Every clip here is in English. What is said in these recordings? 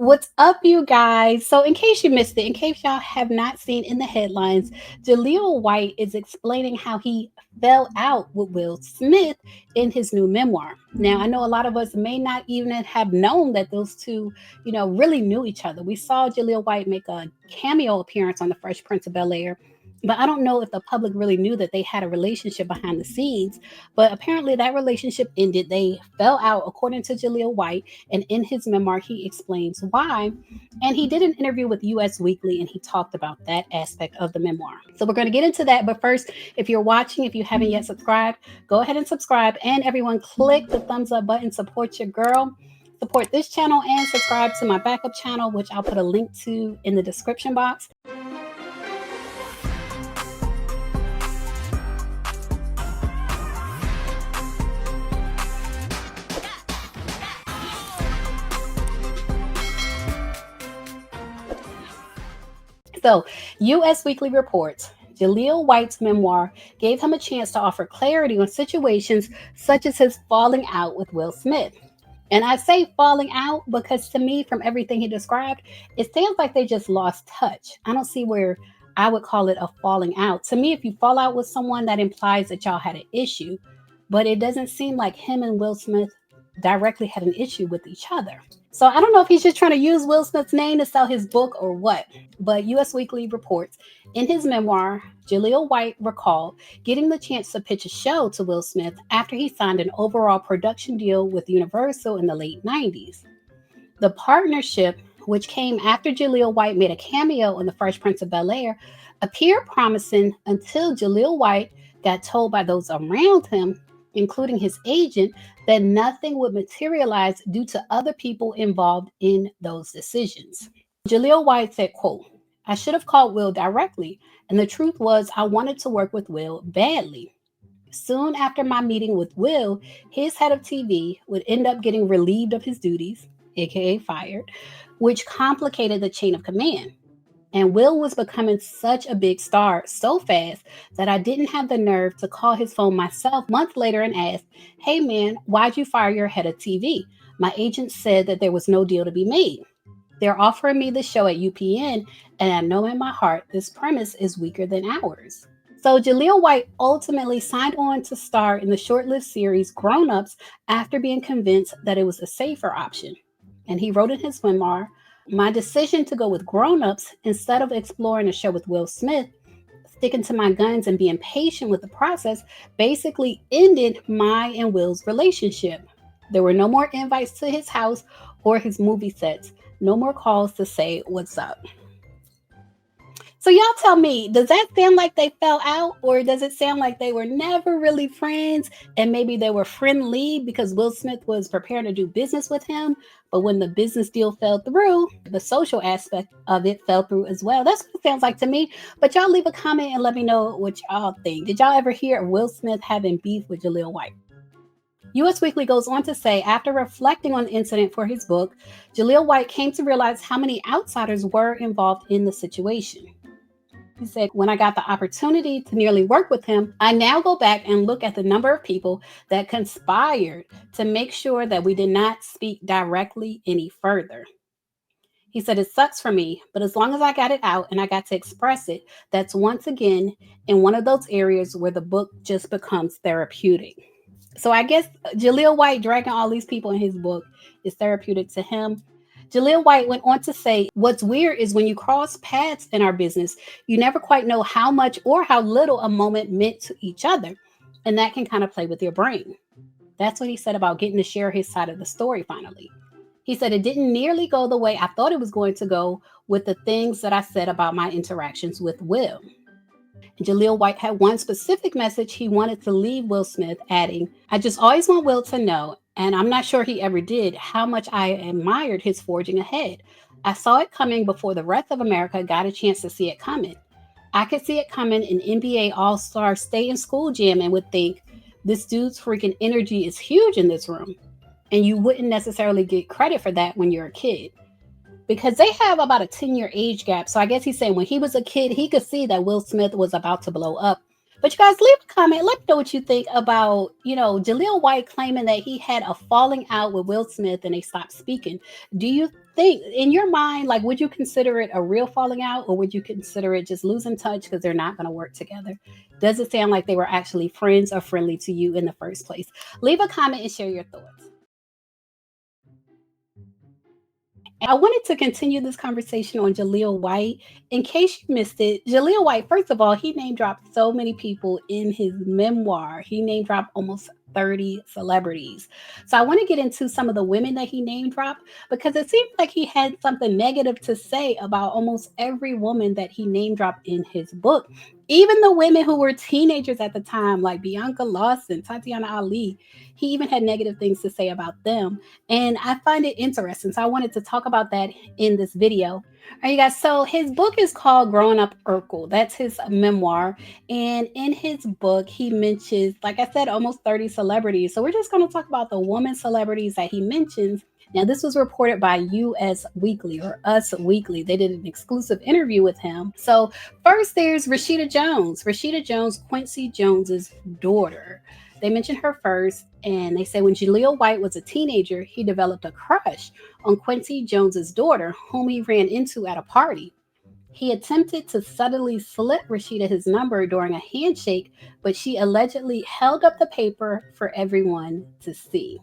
What's up, you guys? So, in case you missed it, in case y'all have not seen in the headlines, Jaleel White is explaining how he fell out with Will Smith in his new memoir. Now, I know a lot of us may not even have known that those two, really knew each other. We saw Jaleel White make a cameo appearance on The Fresh Prince of Bel Air, but I don't know if the public really knew that they had a relationship behind the scenes. But apparently, that relationship ended. They fell out, according to Jaleel White, and in his memoir, he explains why. And he did an interview with US Weekly and he talked about that aspect of the memoir. So we're going to get into that. But first, if you're watching, if you haven't yet subscribed, go ahead and subscribe. And everyone, click the thumbs up button, support your girl. Support this channel and subscribe to my backup channel, which I'll put a link to in the description box. So, US Weekly reports Jaleel White's memoir gave him a chance to offer clarity on situations such as his falling out with Will Smith. And I say falling out because to me, from everything he described, it sounds like they just lost touch. I don't see where I would call it a falling out. To me, if you fall out with someone, that implies that y'all had an issue, but it doesn't seem like him and Will Smith directly had an issue with each other. So I don't know if he's just trying to use Will Smith's name to sell his book or what. But US Weekly reports in his memoir, Jaleel White recalled getting the chance to pitch a show to Will Smith after he signed an overall production deal with Universal in the late 90s. The partnership, which came after Jaleel White made a cameo on The Fresh Prince of Bel Air, appeared promising until Jaleel White got told by those around him, including his agent, that nothing would materialize due to other people involved in those decisions. Jaleel White said, quote, "I should have called Will directly, and the truth was I wanted to work with Will badly. Soon after my meeting with Will, his head of TV would end up getting relieved of his duties, aka fired, which complicated the chain of command. And Will was becoming such a big star so fast that I didn't have the nerve to call his phone myself months later and ask, 'Hey man, why'd you fire your head of TV?' My agent said that there was no deal to be made. They're offering me the show at UPN, and I know in my heart this premise is weaker than ours." So Jaleel White ultimately signed on to star in the short-lived series Grown Ups after being convinced that it was a safer option. And he wrote in his memoir, "My decision to go with Grown Ups instead of exploring a show with Will Smith, sticking to my guns and being patient with the process, basically ended my and Will's relationship. There were no more invites to his house or his movie sets, no more calls to say what's up." So y'all tell me, does that sound like they fell out, or does it sound like they were never really friends and maybe they were friendly because Will Smith was preparing to do business with him, but when the business deal fell through, the social aspect of it fell through as well? That's what it sounds like to me. But y'all leave a comment and let me know what y'all think. Did y'all ever hear of Will Smith having beef with Jaleel White? US Weekly goes on to say, after reflecting on the incident for his book, Jaleel White came to realize how many outsiders were involved in the situation. He said, "When I got the opportunity to nearly work with him, I now go back and look at the number of people that conspired to make sure that we did not speak directly any further." He said, "It sucks for me, but as long as I got it out and I got to express it, that's once again in one of those areas where the book just becomes therapeutic." So I guess Jaleel White dragging all these people in his book is therapeutic to him. Jaleel White went on to say, "What's weird is when you cross paths in our business, you never quite know how much or how little a moment meant to each other. And that can kind of play with your brain." That's what he said about getting to share his side of the story finally. He said, "It didn't nearly go the way I thought it was going to go with the things that I said about my interactions with Will." And Jaleel White had one specific message he wanted to leave Will Smith, adding, "I just always want Will to know, and I'm not sure he ever did, how much I admired his forging ahead. I saw it coming before the rest of America got a chance to see it coming. I could see it coming in NBA All-Star Stay in School Jam and would think, this dude's freaking energy is huge in this room. And you wouldn't necessarily get credit for that when you're a kid." Because they have about a 10-year age gap. So I guess he's saying when he was a kid, he could see that Will Smith was about to blow up. But you guys leave a comment. Let me know what you think about, Jaleel White claiming that he had a falling out with Will Smith and they stopped speaking. Do you think, in your mind, like, would you consider it a real falling out, or would you consider it just losing touch because they're not going to work together? Does it sound like they were actually friends or friendly to you in the first place? Leave a comment and share your thoughts. I wanted to continue this conversation on Jaleel White. In case you missed it, Jaleel White, first of all, he name dropped so many people in his memoir. He name dropped almost 30 celebrities. So I want to get into some of the women that he name dropped, because it seems like he had something negative to say about almost every woman that he name dropped in his book. Even the women who were teenagers at the time, like Bianca Lawson, Tatyana Ali, he even had negative things to say about them. And I find it interesting. So I wanted to talk about that in this video. All right, you guys. So his book is called Growing Up Urkel. That's his memoir. And in his book, he mentions, like I said, almost 30 celebrities. So we're just going to talk about the woman celebrities that he mentions. Now, this was reported by US Weekly, or Us Weekly. They did an exclusive interview with him. So first, there's Rashida Jones. Rashida Jones, Quincy Jones's daughter. They mentioned her first, and they say when Jaleel White was a teenager, he developed a crush on Quincy Jones's daughter, whom he ran into at a party. He attempted to subtly slip Rashida his number during a handshake, but she allegedly held up the paper for everyone to see.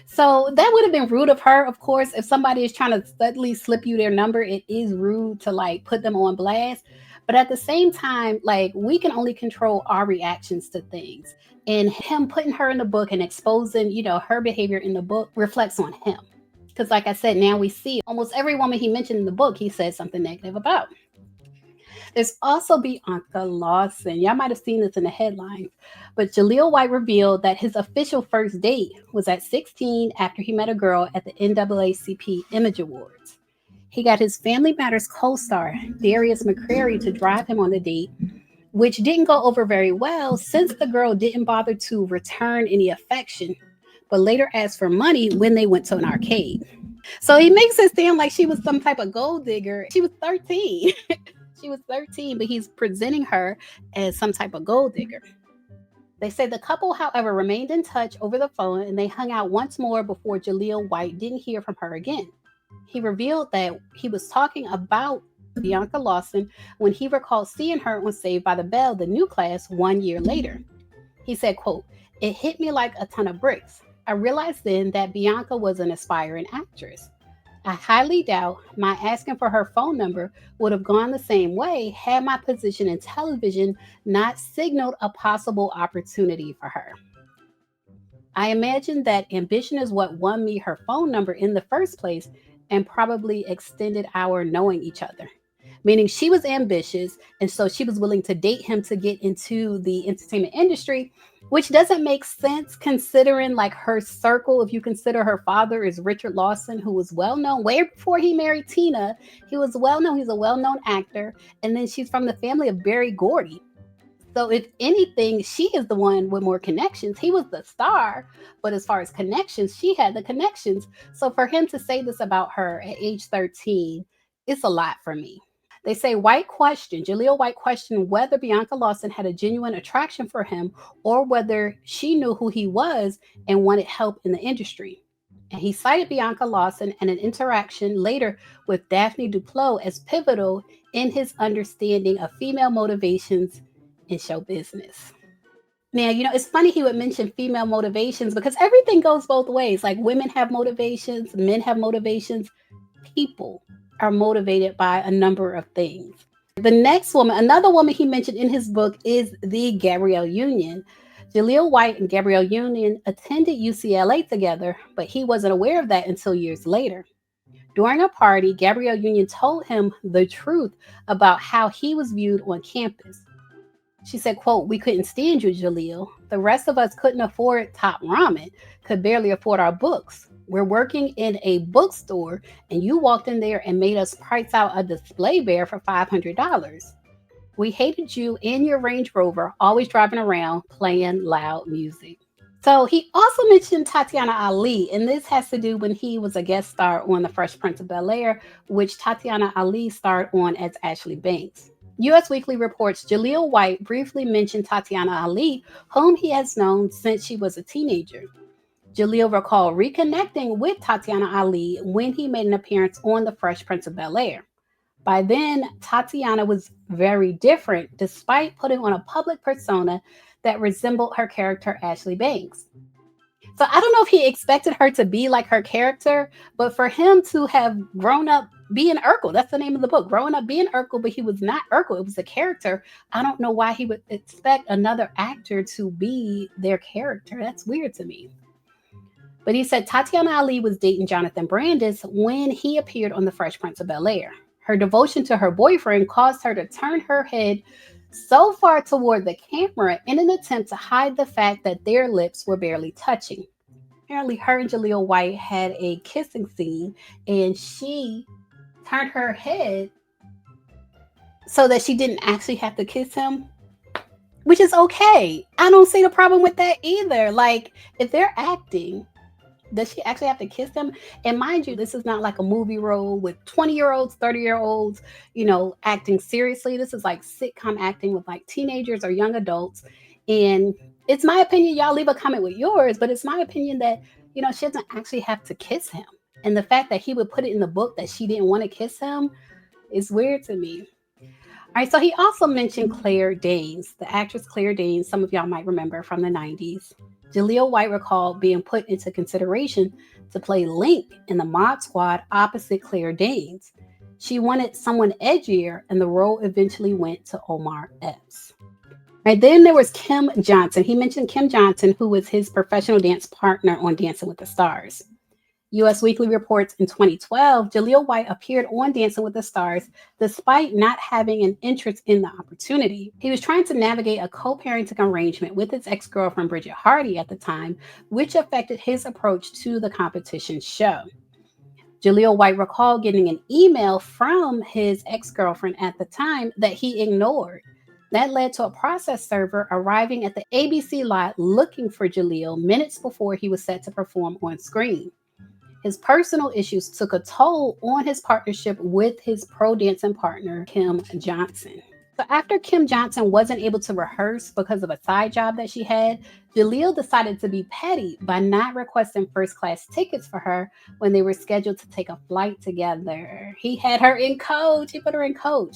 So that would have been rude of her, of course. If somebody is trying to subtly slip you their number, it is rude to like put them on blast. But at the same time, like, we can only control our reactions to things. And him putting her in the book and exposing, her behavior in the book reflects on him. Because, like I said, now we see almost every woman he mentioned in the book, he said something negative about. There's also Bianca Lawson. Y'all might have seen this in the headlines. But Jaleel White revealed that his official first date was at 16 after he met a girl at the NAACP Image Awards. He got his Family Matters co-star, Darius McCrary, to drive him on the date, which didn't go over very well since the girl didn't bother to return any affection, but later asked for money when they went to an arcade. So he makes it sound like she was some type of gold digger. She was 13. She was 13, but he's presenting her as some type of gold digger. They say the couple, however, remained in touch over the phone, and they hung out once more before Jaleel White didn't hear from her again. He revealed that he was talking about Bianca Lawson when he recalled seeing her on Saved by the Bell, the new class, 1 year later. He said, quote, "It hit me like a ton of bricks. I realized then that Bianca was an aspiring actress. I highly doubt my asking for her phone number would have gone the same way had my position in television not signaled a possible opportunity for her. I imagine that ambition is what won me her phone number in the first place and probably extended our knowing each other." Meaning she was ambitious, and so she was willing to date him to get into the entertainment industry, which doesn't make sense considering like her circle. If you consider her father is Richard Lawson, who was well known way before he married Tina. He was well known. He's a well known actor, and then she's from the family of Berry Gordy. So if anything, she is the one with more connections. He was the star, but as far as connections, she had the connections. So for him to say this about her at age 13, it's a lot for me. They say Jaleel White questioned whether Bianca Lawson had a genuine attraction for him or whether she knew who he was and wanted help in the industry. And he cited Bianca Lawson and an interaction later with Daphne Duplo as pivotal in his understanding of female motivations in show business. Now, it's funny he would mention female motivations because everything goes both ways. Like, women have motivations, men have motivations. People are motivated by a number of things. The next woman, another woman he mentioned in his book, is the Gabrielle Union. Jaleel White and Gabrielle Union attended UCLA together, but he wasn't aware of that until years later. During a party, Gabrielle Union told him the truth about how he was viewed on campus. She said, quote, "We couldn't stand you, Jaleel. The rest of us couldn't afford top ramen, could barely afford our books. We're working in a bookstore, and you walked in there and made us price out a display bear for $500. We hated you and your Range Rover, always driving around playing loud music." So he also mentioned Tatyana Ali, and this has to do when he was a guest star on The Fresh Prince of Bel-Air, which Tatyana Ali starred on as Ashley Banks. US Weekly reports Jaleel White briefly mentioned Tatyana Ali, whom he has known since she was a teenager. Jaleel recalled reconnecting with Tatyana Ali when he made an appearance on The Fresh Prince of Bel-Air. By then, Tatyana was very different, despite putting on a public persona that resembled her character Ashley Banks. So I don't know if he expected her to be like her character, but for him to have grown up being Urkel, that's the name of the book, growing up being Urkel, but he was not Urkel, it was a character. I don't know why he would expect another actor to be their character. That's weird to me. But he said Tatyana Ali was dating Jonathan Brandis when he appeared on The Fresh Prince of Bel-Air. Her devotion to her boyfriend caused her to turn her head so far toward the camera in an attempt to hide the fact that their lips were barely touching. Apparently, her and Jaleel White had a kissing scene, and she turned her head so that she didn't actually have to kiss him, which is okay. I don't see the problem with that either. Like, if they're acting, does she actually have to kiss him? And mind you, this is not like a movie role with 20-year-olds, 30-year-olds, acting seriously. This is like sitcom acting with like teenagers or young adults. And it's my opinion, y'all leave a comment with yours, but it's my opinion that, she doesn't actually have to kiss him. And the fact that he would put it in the book that she didn't want to kiss him is weird to me. All right, so he also mentioned Claire Danes, the actress Claire Danes, some of y'all might remember from the 90s. Jaleel White recalled being put into consideration to play Link in the Mod Squad opposite Claire Danes. She wanted someone edgier, and the role eventually went to Omar Epps. Right, then there was Kim Johnson. He mentioned Kim Johnson, who was his professional dance partner on Dancing with the Stars. US Weekly reports in 2012, Jaleel White appeared on Dancing with the Stars despite not having an interest in the opportunity. He was trying to navigate a co-parenting arrangement with his ex-girlfriend Bridget Hardy at the time, which affected his approach to the competition show. Jaleel White recalled getting an email from his ex-girlfriend at the time that he ignored. That led to a process server arriving at the ABC lot looking for Jaleel minutes before he was set to perform on screen. His personal issues took a toll on his partnership with his pro dancing partner, Kim Johnson. So after Kim Johnson wasn't able to rehearse because of a side job that she had, Jaleel decided to be petty by not requesting first-class tickets for her when they were scheduled to take a flight together. He had her in coach. He put her in coach.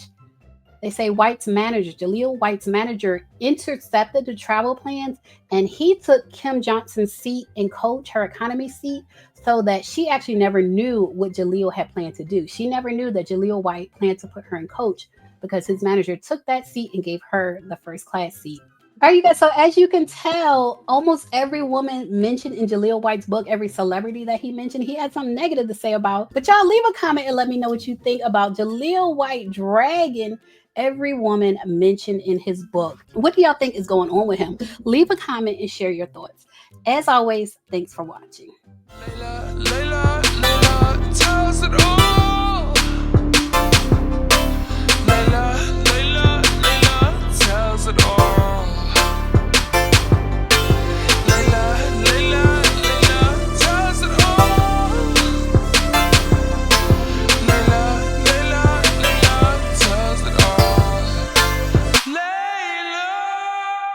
They say Jaleel White's manager, intercepted the travel plans, and he took Kim Johnson's seat in coach, her economy seat, so that she actually never knew what Jaleel had planned to do. She never knew that Jaleel White planned to put her in coach because his manager took that seat and gave her the first class seat. All right, you guys, so as you can tell, almost every woman mentioned in Jaleel White's book, every celebrity that he mentioned, he had something negative to say about. But y'all leave a comment and let me know what you think about Jaleel White dragging every woman mentioned in his book. What do y'all think is going on with him? Leave a comment and share your thoughts. As always, thanks for watching. Layla, Layla, Layla,